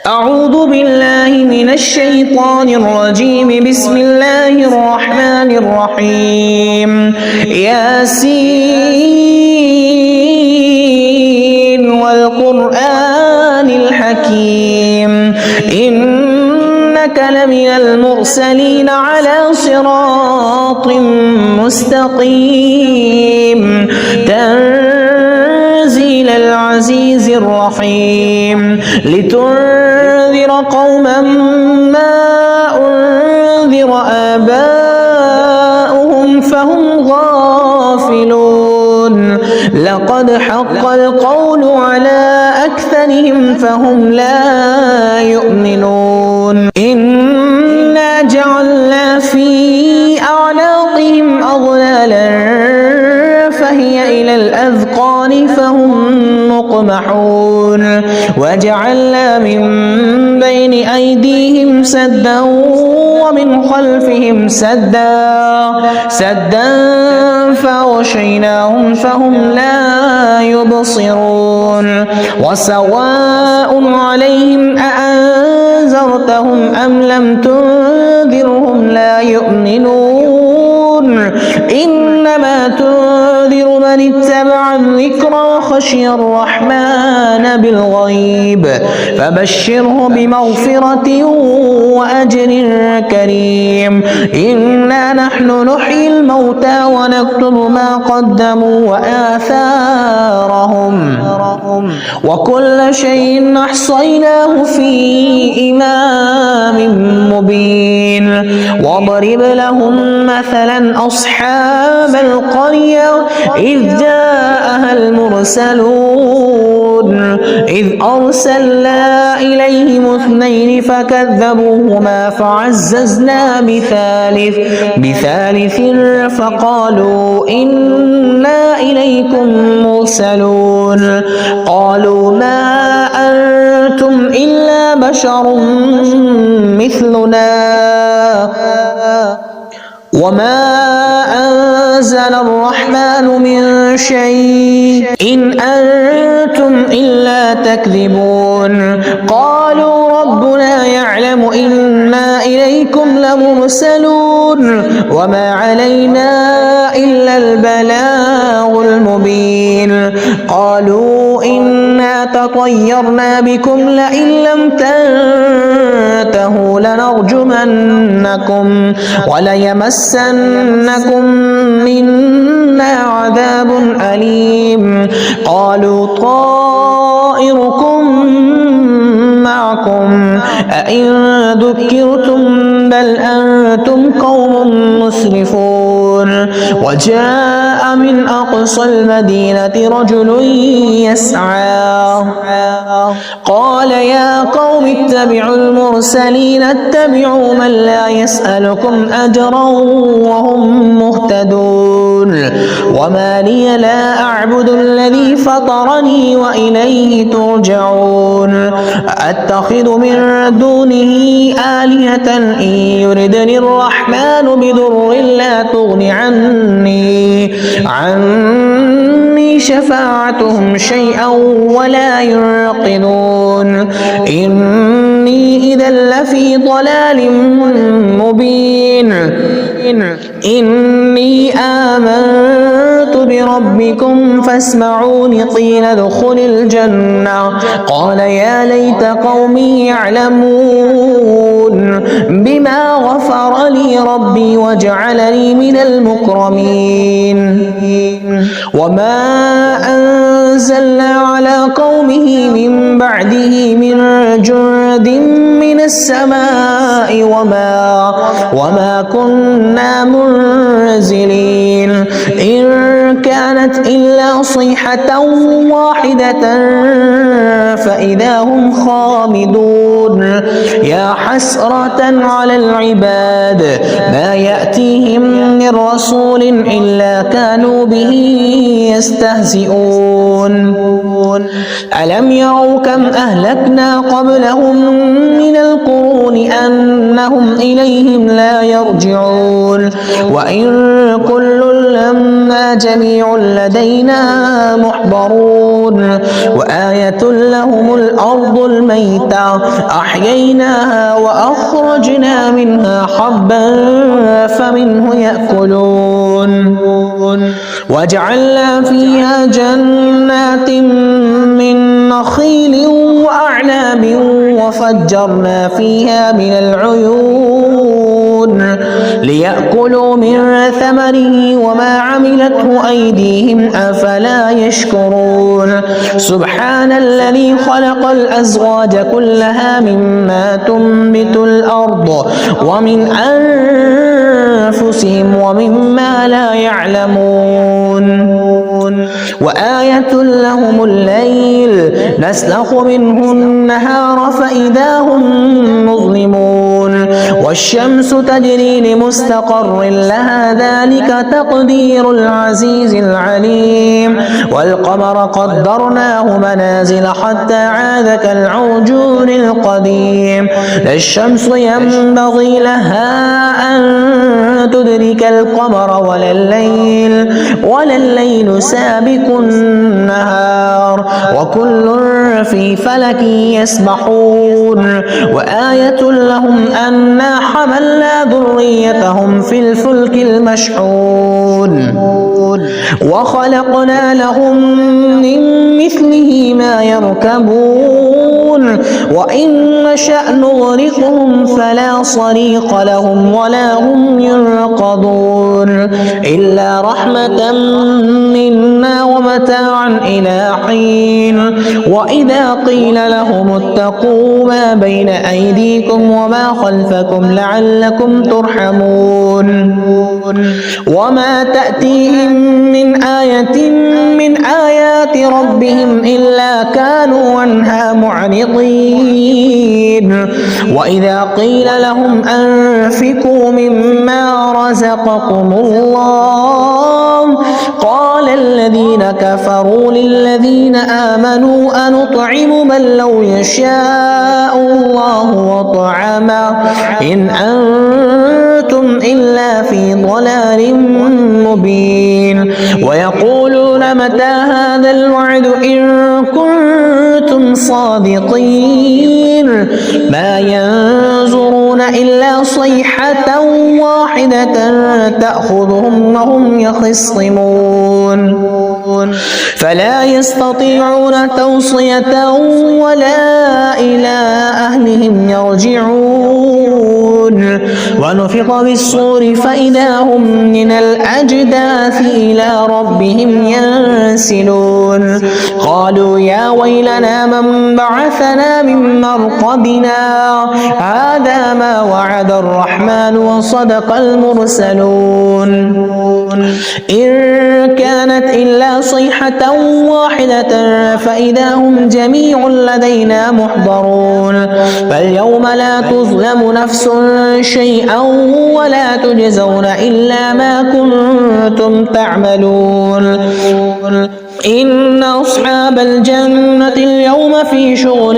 أعوذ بالله من الشيطان الرجيم. بسم الله الرحمن الرحيم. ياسين والقرآن الحكيم إنك لمن المرسلين على صراط مستقيم تنزيل العزيز الرحيم لتنذر قوما ما أنذر آباؤهم فهم غافلون لقد حق القول على أكثرهم فهم لا يؤمنون إنا جعلنا في أعناقهم أغلالا فهي إلى الأذقان فهم مقمحون وجعلنا من بين أيديهم سدا ومن خلفهم سدا فغشيناهم فهم لا يبصرون وسواء عليهم أأنذرتهم أم لم تنذرهم لا يؤمنون إنما تنذر من اتبع الذكر وخشي الرحمن بالغيب فبشره بمغفرة وأجر كريم إنا نحن نحيي الموتى ونكتب ما قدموا وآثارهم وكل شيء أحصيناه في إمام مبين واضرب لهم مثلا أصحاب القرية إذ جاءها المرسلون إذ أرسلنا إليهم اثنين فكذبوهما فعززنا بثالث فقالوا إنا إليكم مرسلون قالوا ما أنتم إلا بشر مثلنا وما أنزل الرحمن من شيء إن أنتم إلا تكذبون قالوا ربنا يعلم إنا إليكم لمرسلون وما علينا إلا البلاغ المبين قالوا إنا تطيرنا بكم لئن لم تنتهوا لنرجمنكم وليمسنكم منا عذاب أليم قالوا طائركم معكم أئن ذكرتم بل أنتم قوم مسرفون وجاء من أقصى المدينة رجل يسعى قال يا قوم اتبعوا المرسلين اتبعوا من لا يسألكم أجرا وهم مهتدون وما لي لا أعبد الذي فطرني وإليه ترجعون أتخذ من دونه آلهة إن يردني الرحمن بضر لا تغن عني شفاعتهم شيئا ولا ينقذون إني إذا لفي ضلال مبين إني آمنت بربكم فاسمعون قيل ادخل الجنة قال يا ليت قومي يعلمون بما غفر لي ربي وجعلني من المكرمين وما أنزلنا على قومه من بعده من جند من السماء وما كنا منزلين إن كانت إلا صيحة واحدة فإذا هم خامدون يا حسرة على العباد ما يأتيهم من رسول إلا كانوا به يستهزئون ألم يروا كم أهلكنا قبلهم من القرون أنهم إليهم لا يرجعون وإن كل لما جميع لدينا محضرون وآية لهم الأرض الميتة أحييناها وأخرجنا منها حبا فمنه يأكلون وجعلنا فيها جنات من نخيل وأعناب وفجرنا فيها من العيون ليأكلوا من ثمره وما عملته أيديهم أفلا يشكرون سبحان الذي خلق الأزواج كلها مما تنبت الأرض ومن أنفسهم ومما لا يعلمون وآية لهم الليل نسلخ منه النهار فإذا هم مظلمون والشمس تجري لمستقر لها ذلك تقدير العزيز العليم والقمر قدرناه منازل حتى عاد كالعرجون القديم لا الشمس ينبغي لها أن تدرك القمر ولا الليل سابق النهار وكل في فلك يسبحون وآية لهم أنا حملنا ذريتهم في الفلك المشحون وخلقنا لهم من مثله ما يركبون وإن نشأ نغرقهم فلا صريخ لهم ولا هم ينقذون إلا رحمة منا ومتاعا إلى حين وإذا قيل لهم اتقوا ما بين أيديكم وما خلفكم لعلكم ترحمون وما تأتيهم من آية من آيات ربهم إلا كانوا عنها معرضين وإذا قيل لهم أنفقوا مما رزقكم الله قال الذين كفروا للذين آمنوا أنطعم من لو يشاء الله وطعمه إن أنتم إلا في ضلال مبين ويقولون متى هذا الوعد إن كنتم صادقين ما ينظرون إلا صيحة واحدة تأخذهم وهم يخصمون فلا يستطيعون توصية ولا إلى أهلهم يرجعون ونفخ بالصور فإذا هم من الأجداث إلى ربهم ينسلون قالوا يا ويلنا من بعثنا من مرقدنا هذا ما وعد الرحمن وصدق المرسلون إن كانت إلا صيحة واحدة فإذا هم جميع لدينا محضرون فاليوم لا تظلم نفس شيئا ولا تجزون إلا ما كنتم تعملون إن أصحاب الجنة اليوم في شغل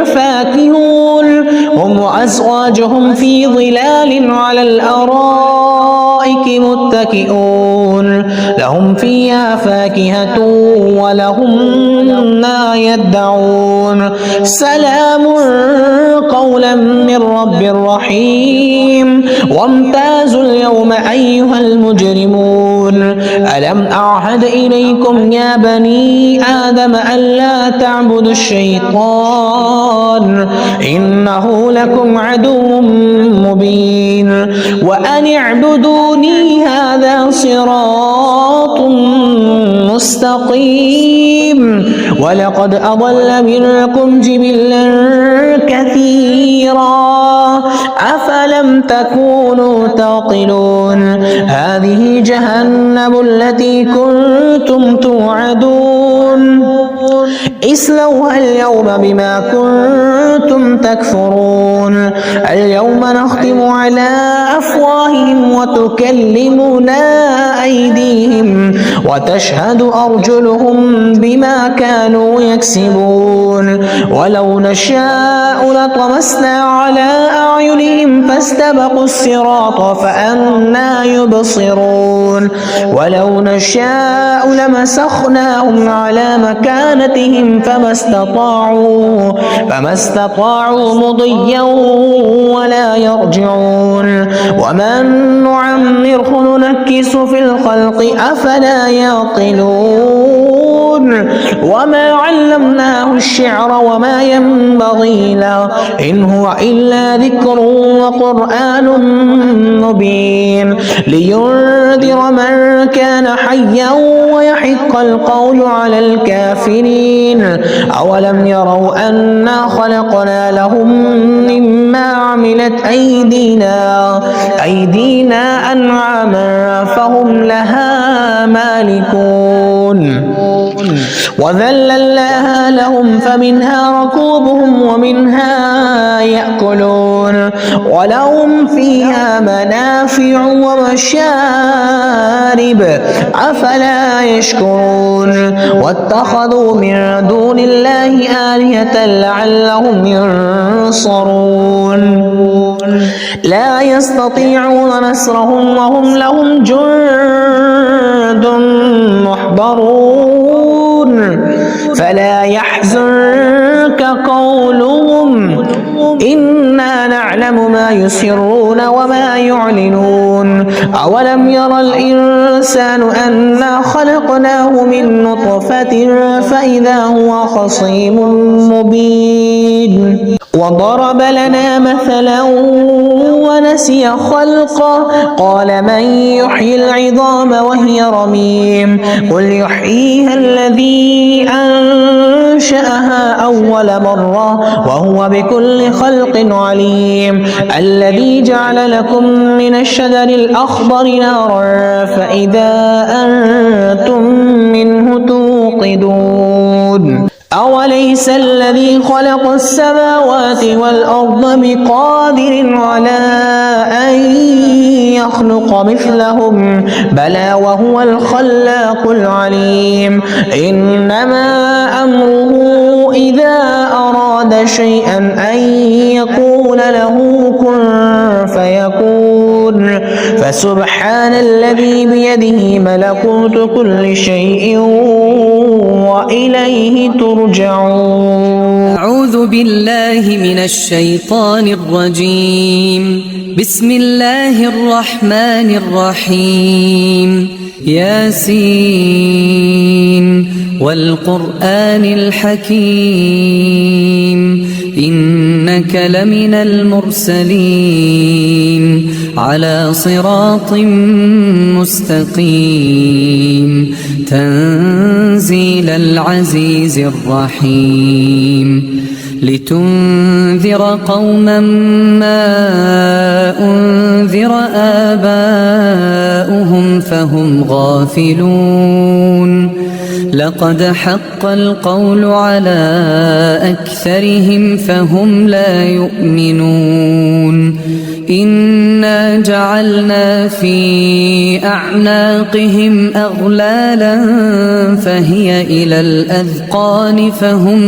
فاكهون هم وأزواجهم في ظلال على الأرائك متكئون لهم فيها فاكهة ولهم ما يدعون سلام قولا من رب رحيم وامتازوا اليوم أيها المجرمون ألم أعهد إليكم يا بني آدم ألا تعبدوا الشيطان إنه لكم عدو مبين وأن اعبدوني هذا صراط مستقيم ولقد أضل منكم جبلا كثيرا أفلم تكونوا تعقلون هذه جهنم التي كنتم توعدون اصلوها اليوم بما كنتم كنتم تكفرون اليوم نختم على أفواههم وتكلمنا أيديهم وتشهد أرجلهم بما كانوا يكسبون ولو نشاء لطمسنا على أعينهم فاستبقوا الصراط فأنى يبصرون ولو نشاء لمسخناهم على مكانتهم فما استطاعوا مضيا ولا يرجعون ومن نعمره ننكس في الخلق أفلا يعقلون وما علمناه الشعر وما ينبغي له إن هو إلا ذكر وقرآن مبين لينذر من كان حيا ويحق القول على الكافرين أولم يروا أنا خلقنا لهم مما عملت أيدينا أنعاما فهم لها مالكون وذللناها لهم فمنها ركوبهم ومنها يأكلون ولهم فيها منافع ومشارب أفلا يشكرون واتخذوا من دون الله آلهة لعلهم ينصرون لا يستطيعون نصرهم وهم لهم جند محضرون فلا يحزنك قولهم إنا نعلم ما يسرون وما يعلنون أولم ير الإنسان أنا خلقناه من نطفة فإذا هو خصيم مبين وضرب لنا مثلا ونسي خلقه قال من يحيي العظام وهي رميم قل يحييها الذي أنشأها أول مرة وهو بكل خلق عليم الذي جعل لكم من الشجر الأخضر نارا فإذا أنتم منه توقدون أوليس الذي خلق السماوات والأرض بقادر على أن يخلق مثلهم بلى وهو الخلاق العليم إنما أمره إذا أراد شيئا أن يقول له كن فيكون فسبحان الذي بيده ملكوت كل شيء وإليه ترجعون. أعوذ بالله من الشيطان الرجيم. بسم الله الرحمن الرحيم. ياسين والقرآن الحكيم إنك لمن المرسلين على صراط مستقيم تنزيل العزيز الرحيم لتنذر قوما ما أنذر آباؤهم فهم غافلون لقد حق القول على أكثرهم فهم لا يؤمنون إنا جعلنا في أعناقهم أغلالا فهي إلى الأذقان فهم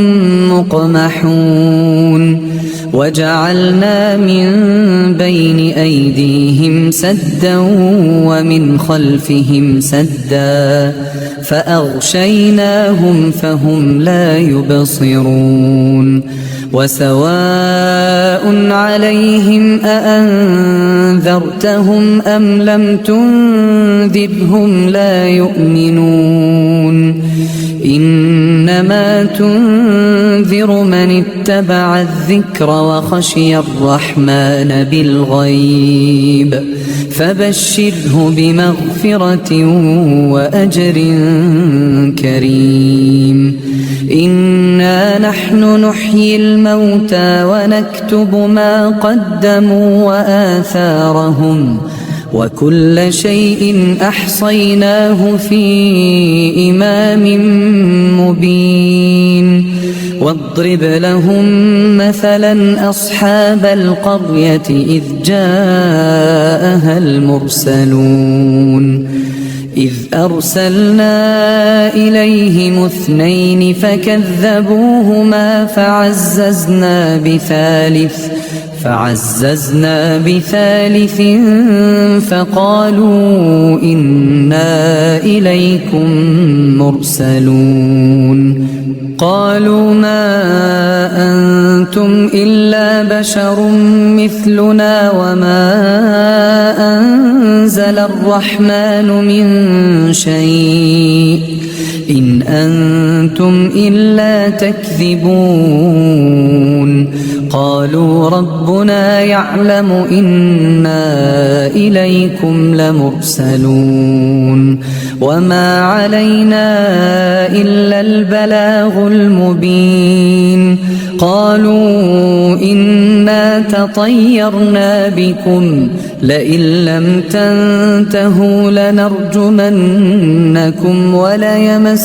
مقمحون وجعلنا من بين أيديهم سدا ومن خلفهم سدا فأغشيناهم فهم لا يبصرون وسواء عليهم أأنذرتهم أم لم تنذرهم لا يؤمنون إنما تنذر من اتبع الذكر وخشي الرحمن بالغيب فبشره بمغفرة وأجر كريم إنا نحن نحيي الموتى ونكتب ما قدموا وآثارهم وكل شيء أحصيناه في إمام مبين واضرب لهم مثلا أصحاب القرية إذ جاءها المرسلون إذ أرسلنا إليهم 2 فكذبوهما فعززنا بثالث فقالوا إنا إليكم مرسلون قالوا ما أنتم إلا بشر مثلنا وما أنزل الرحمن من شيء إن أنتم إلا تكذبون قالوا ربنا يعلم إنا إليكم لمرسلون وما علينا إلا البلاغ المبين قالوا إنا تطيرنا بكم لئن لم تنتهوا لنرجمنكم وليمسنكم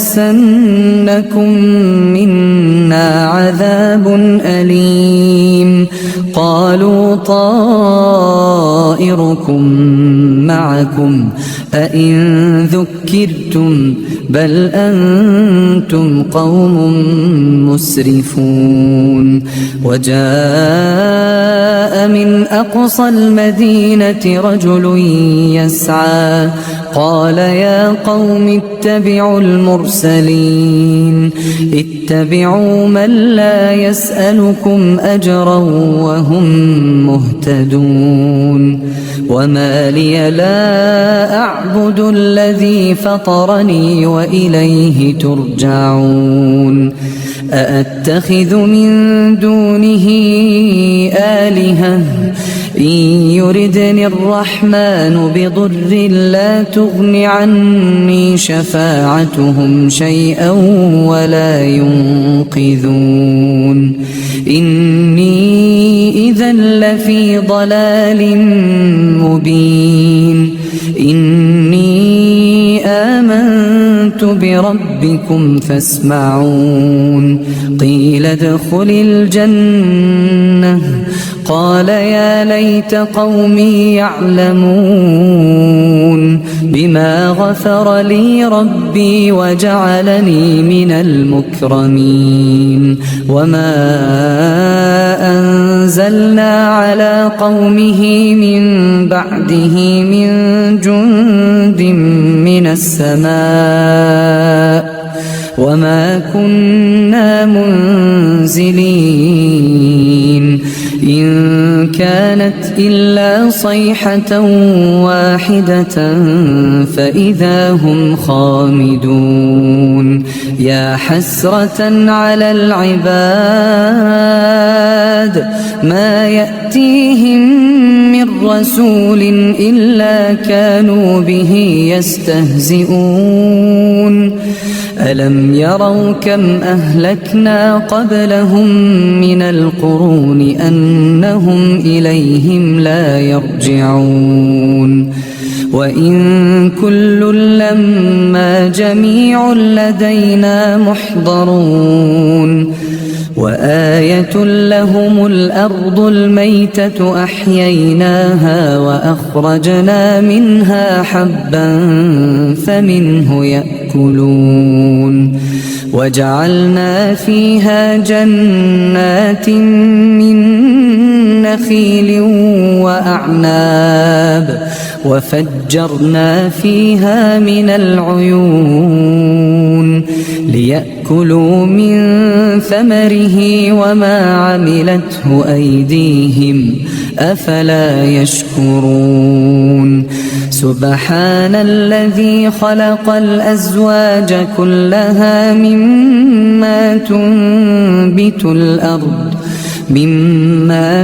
منا عذاب أليم قالوا طائركم معكم أئن ذكرتم بل أنتم قوم مسرفون وجاء من أقصى المدينة رجل يسعى قال يا قوم اتبعوا المرسلين اتبعوا من لا يسألكم أجرا وهم مهتدون وما لي لا أعبد الذي فطرني وإليه ترجعون أأتخذ من دونه آلهة إن يردني الرحمن بضر لا تغن عني شفاعتهم شيئا ولا ينقذون إني إذا لفي ضلال مبين إني آمنت بربكم فاسمعون قيل ادخل الجنة قال يا ليت قومي يعلمون بما غفر لي ربي وجعلني من المكرمين وما أنزلنا على قومه من بعده من جند من السماء وما كنا منزلين إن كانت إلا صيحة واحدة فإذا هم خامدون يا حسرة على العباد ما يأتيهم من رسول إلا كانوا به يستهزئون ألم يروا كم أهلكنا قبلهم من القرون أنهم إليهم لا يرجعون وإن كل لما جميع لدينا محضرون وآية لهم الأرض الميتة أحييناها وأخرجنا منها حبا فمنه يأكلون وجعلنا فيها جنات من نخيل وأعناب وفجرنا فيها من العيون ليأكلوا من ثمره وما عملته أيديهم أفلا يشكرون سبحان الذي خلق الأزواج كلها مما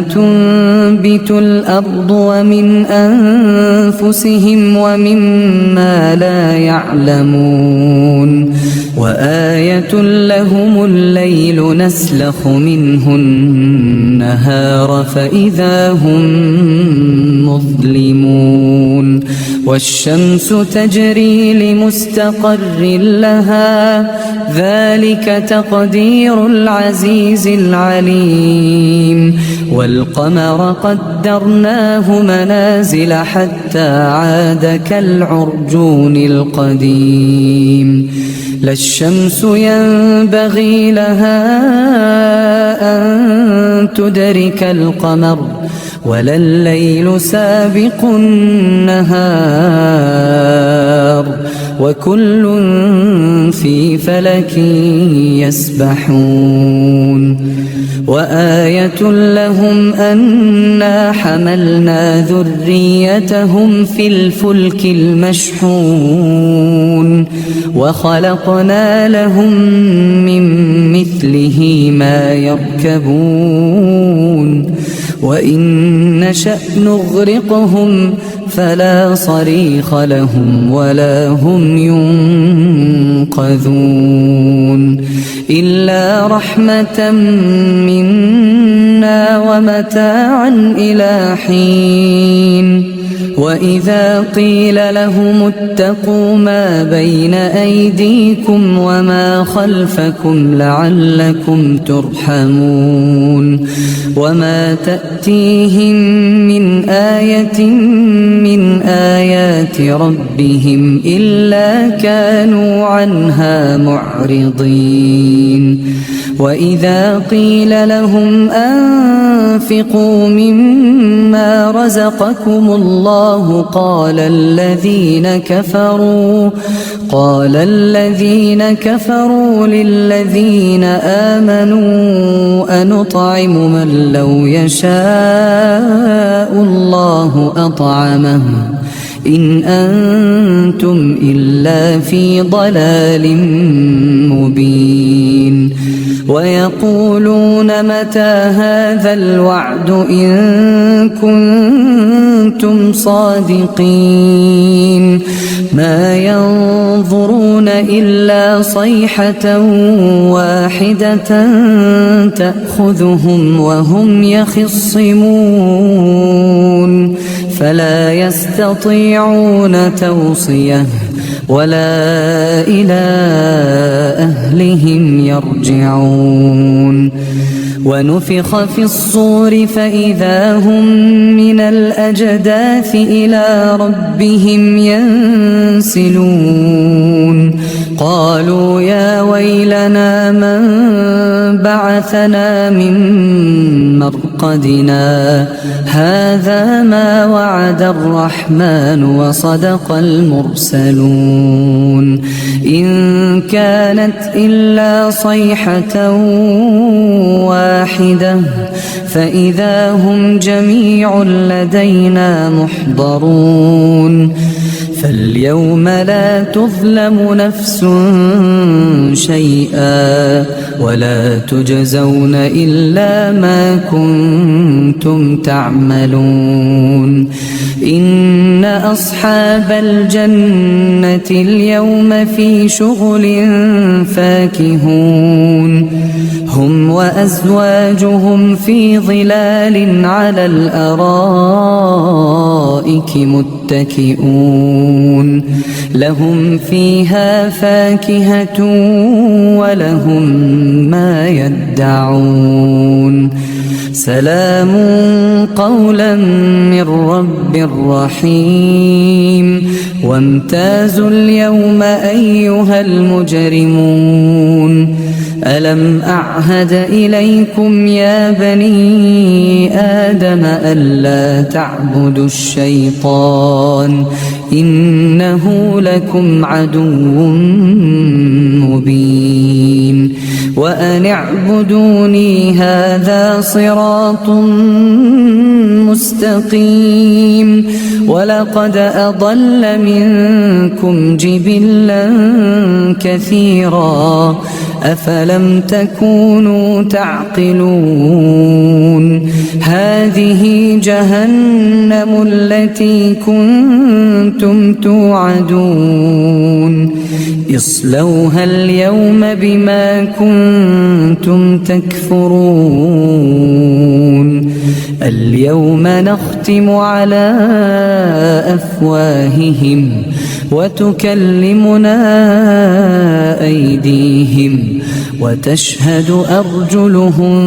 تنبت الأرض ومن أنفسهم ومما لا يعلمون وآية لهم الليل نسلخ منه النهار فإذا هم مظلمون والشمس تجري لمستقر لها ذلك تقدير العزيز العليم والقمر قدرناه منازل حتى عاد كالعرجون القديم لا الشمس ينبغي لها أن تدرك القمر ولا الليل سابق النهار وكل في فلك يسبحون وآية لهم أنا حملنا ذريتهم في الفلك المشحون وخلقنا لهم من مثله ما يركبون وإن نشأ نغرقهم فلا صريخ لهم ولا هم ينقذون إلا رحمة منا ومتاعا إلى حين وإذا قيل لهم اتقوا ما بين أيديكم وما خلفكم لعلكم ترحمون وما تأتيهم من آية من آيات ربهم إلا كانوا عنها معرضين وإذا قيل لهم أنفقوا مما رزقكم الله قال الذين كفروا للذين آمنوا أنطعم من لو يشاء الله أطعمه إن أنتم إلا في ضلال مبين ويقولون متى هذا الوعد إن كنتم صادقين ما ينظرون إلا صيحة واحدة تأخذهم وهم يخصمون فلا يستطيعون توصية ولا إلى أهلهم يرجعون ونفخ في الصور فإذا هم من الأجداث إلى ربهم ينسلون قالوا يا ويلنا من بعثنا من مرقدنا هذا ما وعد الرحمن وصدق المرسلون إن كانت إلا صيحة واحدة فإذا هم جميع لدينا محضرون فاليوم لا تظلم نفس شيئا ولا تجزون إلا ما كنتم تعملون إن أصحاب الجنة اليوم في شغل فاكهون هم وأزواجهم في ظلال على الأرائك متكئون لهم فيها فاكهة ولهم ما يدعون سلام قولا من رب رحيم وامتازوا اليوم أيها المجرمون ألم أعهد إليكم يا بني آدم ألا تعبدوا الشيطان إنه لكم عدو مبين وأن اعبدوني هذا صراط مستقيم ولقد أضل منكم جبلا كثيرا أفلم تكونوا تعقلون هذه جهنم التي كنتم توعدون اصلوها اليوم بما كنتم تكفرون اليوم نختم على أفواههم وتكلمنا أيديهم وتشهد أرجلهم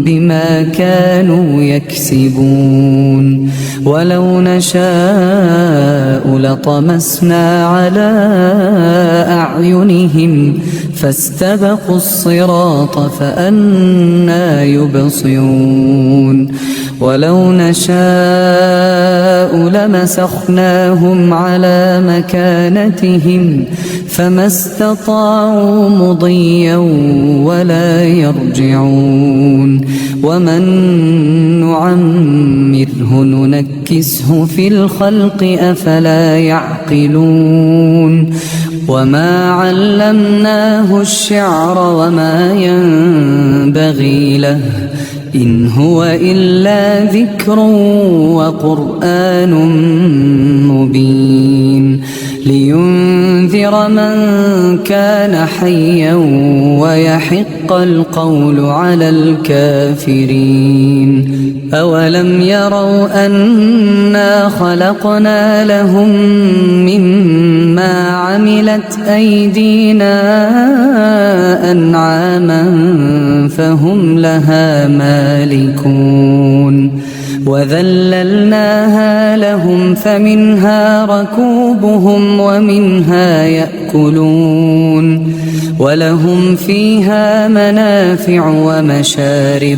بما كانوا يكسبون ولو نشاء لطمسنا على أعينهم فاستبقوا الصراط فأنى يبصرون ولو نشاء لمسخناهم على مكانتهم فما استطاعوا مضيا ولا يرجعون ومن نعمره ننكسه في الخلق أفلا يعقلون وما علمناه الشعر وما ينبغي له إن هو إلا ذكر وقرآن مبين لينذر من كان حيا ويحق القول على الكافرين أولم يروا أنا خلقنا لهم مما عملت أيدينا أنعاما فهم لها مالكون وذللناها لهم فمنها ركوبهم ومنها يأكلون ولهم فيها منافع ومشارب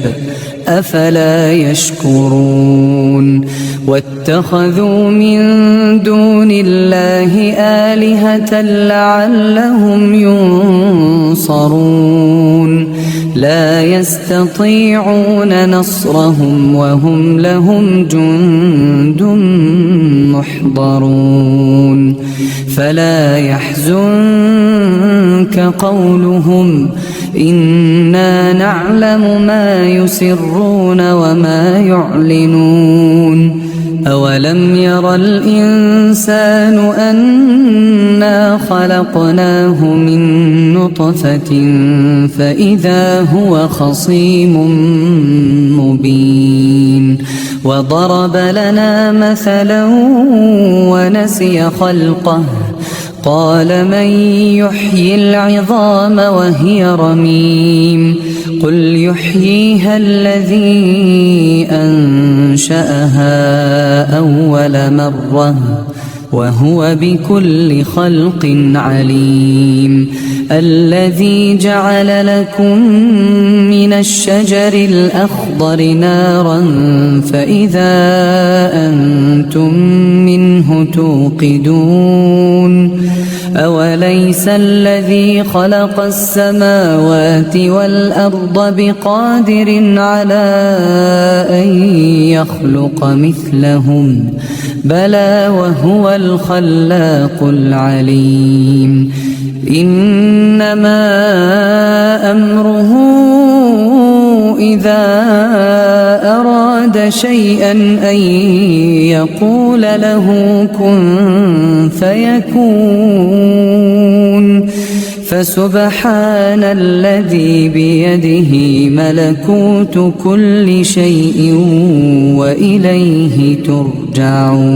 أفلا يشكرون واتخذوا من دون الله آلهة لعلهم ينصرون لا يستطيعون نصرهم وهم لهم جند محضرون فلا يحزنك قولهم إنا نعلم ما يسرون وما يعلنون أولم ير الإنسان أنا خلقناه من نطفة فإذا هو خصيم مبين وضرب لنا مثلا ونسي خلقه قال من يحيي العظام وهي رميم قل يحييها الذي أنشأها أول مرة وهو بكل خلق عليم الذي جعل لكم من الشجر الأخضر نارا فإذا أنتم منه توقدون أوليس الذي خلق السماوات والأرض بقادر على أن يخلق مثلهم بلى وهو الخلاق العليم إنما أمره إذا أراد شيئا أن يقول له كن فيكون فسبحان الذي بيده ملكوت كل شيء وإليه ترجعون.